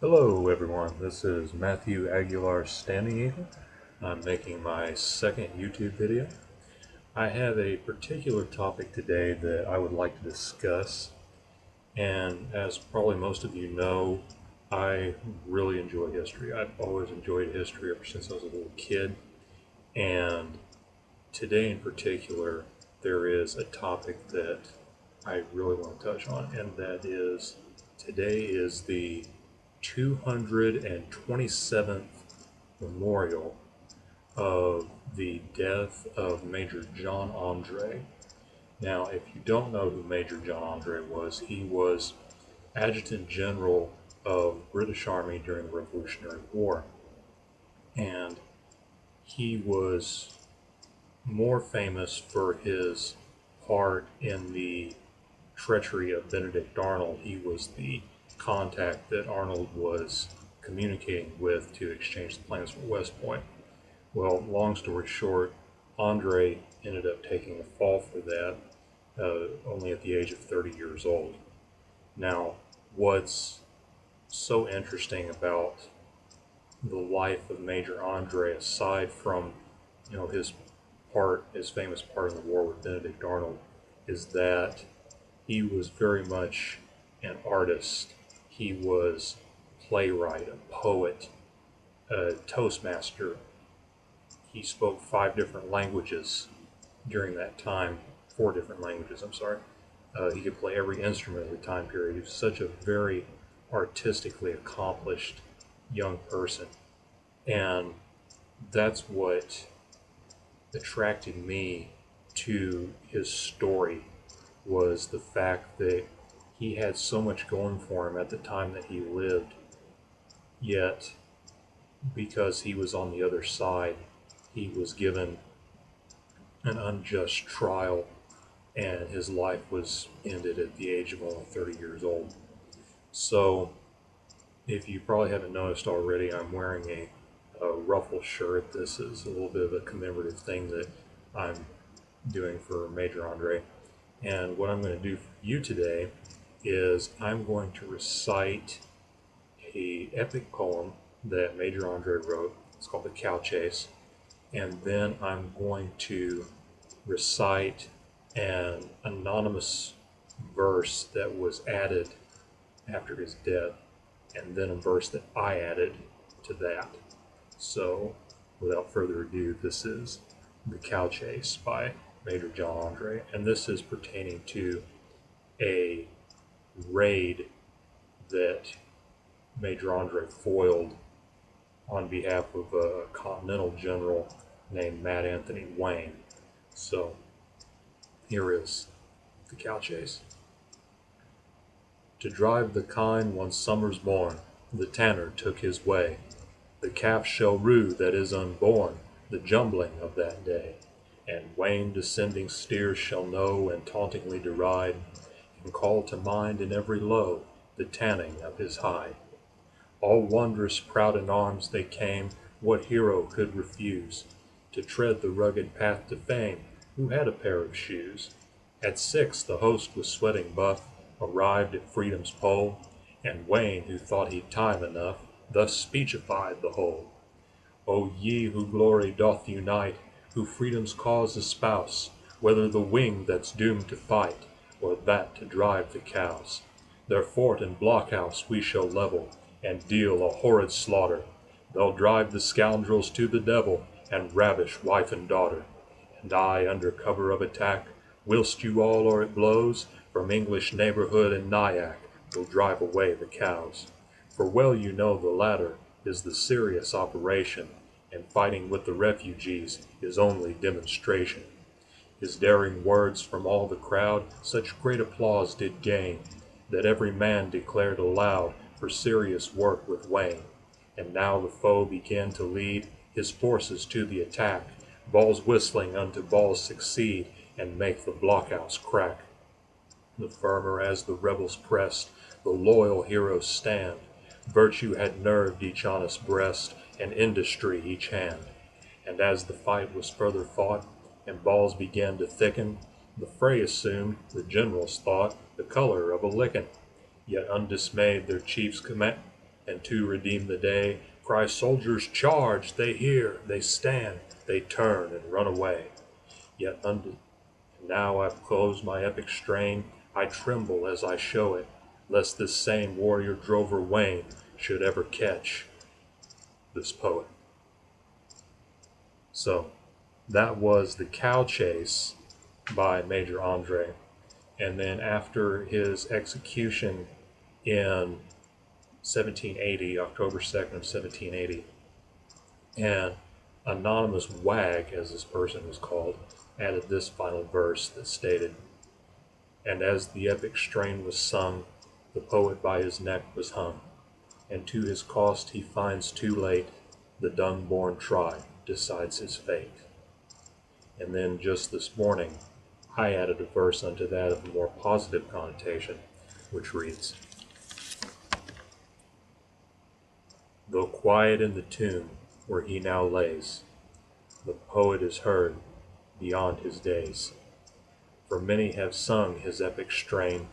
Hello everyone, this is Matthew Aguilar Standing Eagle. I'm making my second YouTube video. I have a particular topic today that I would like to discuss, and as probably most of you know, I really enjoy history. I've always enjoyed history ever since I was a little kid, and today in particular, there is a topic that I really want to touch on, and that is today is the 227th memorial of the death of Major John Andre. Now, if you don't know who Major John Andre was, he was Adjutant General of British Army during the Revolutionary War, and he was more famous for his part in the treachery of Benedict Arnold. He was the contact that Arnold was communicating with to exchange the plans for West Point. Well, long story short, Andre ended up taking the fall for that, only at the age of 30 years old. Now, what's so interesting about the life of Major Andre, aside from his famous part in the war with Benedict Arnold, is that he was very much an artist. He was a playwright, a poet, a toastmaster. He spoke 5 different languages during that time, 4 different languages, I'm sorry. He could play every instrument of the time period. He was such a very artistically accomplished young person. And that's what attracted me to his story, was the fact that he had so much going for him at the time that he lived, yet because he was on the other side, he was given an unjust trial and his life was ended at the age of only 30 years old. So, if you probably haven't noticed already, I'm wearing a ruffle shirt. This is a little bit of a commemorative thing that I'm doing for Major Andre. And what I'm going to do for you today is I'm going to recite a epic poem that Major Andre wrote. It's called The Cow Chase. And then I'm going to recite an anonymous verse that was added after his death, and then a verse that I added to that. So, without further ado, this is The Cow Chase by Major John Andre, and this is pertaining to a raid that Major Andre foiled on behalf of a Continental General named Matt Anthony Wayne. So, here is The Cow Chase. To drive the kine one summer's morn, the tanner took his way. The calf shall rue that is unborn, the jumbling of that day. And Wayne descending steers shall know, and tauntingly deride, and call to mind in every low the tanning of his hide. All wondrous proud in arms they came, what hero could refuse to tread the rugged path to fame, who had a pair of shoes? At 6 the host was sweating buff, arrived at freedom's pole, and Wayne, who thought he'd time enough, thus speechified the whole. O ye who glory doth unite, who freedom's cause espouse, whether the wing that's doomed to fight, or that to drive the cows, their fort and blockhouse we shall level, and deal a horrid slaughter. They'll drive the scoundrels to the devil, and ravish wife and daughter. And I, under cover of attack, whilst you all are at blows, from English neighborhood and Nyack, will drive away the cows. For well you know the latter is the serious operation, and fighting with the refugees is only demonstration. His daring words from all the crowd such great applause did gain, that every man declared aloud for serious work with Wayne. And now the foe began to lead his forces to the attack, balls whistling unto balls succeed, and make the blockhouse crack. The firmer as the rebels pressed, the loyal heroes stand. Virtue had nerved each honest breast, and industry each hand. And as the fight was further fought, and balls began to thicken, the fray assumed, the generals thought, the color of a lickin'. Yet undismayed their chiefs And to redeem the day, cry soldiers charge, they hear, they stand, they turn and run away. Yet and now I've closed my epic strain, I tremble as I show it, lest this same warrior drover Wayne should ever catch this poet. So that was The Cow Chase by Major Andre. And then after his execution in 1780, October 2nd of 1780, and Anonymous Wag, as this person was called, added this final verse that stated, "And as the epic strain was sung, the poet by his neck was hung, and to his cost he finds too late, the dung-born tribe decides his fate." And then just this morning, I added a verse unto that of a more positive connotation, which reads, "Though quiet in the tomb where he now lays, the poet is heard beyond his days. For many have sung his epic strain,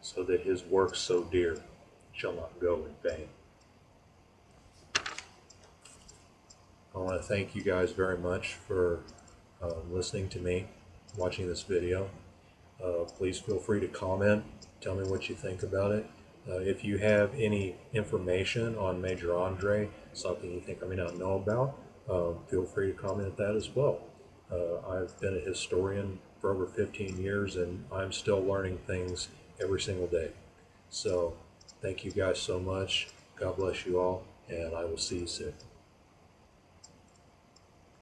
so that his work so dear shall not go in vain." I want to thank you guys very much for listening to me, watching this video. Please feel free to comment, tell me what you think about it. If you have any information on Major Andre, something you think I may not know about, feel free to comment that as well. I've been a historian for over 15 years and I'm still learning things every single day. So thank you guys so much. God bless you all, and I will see you soon.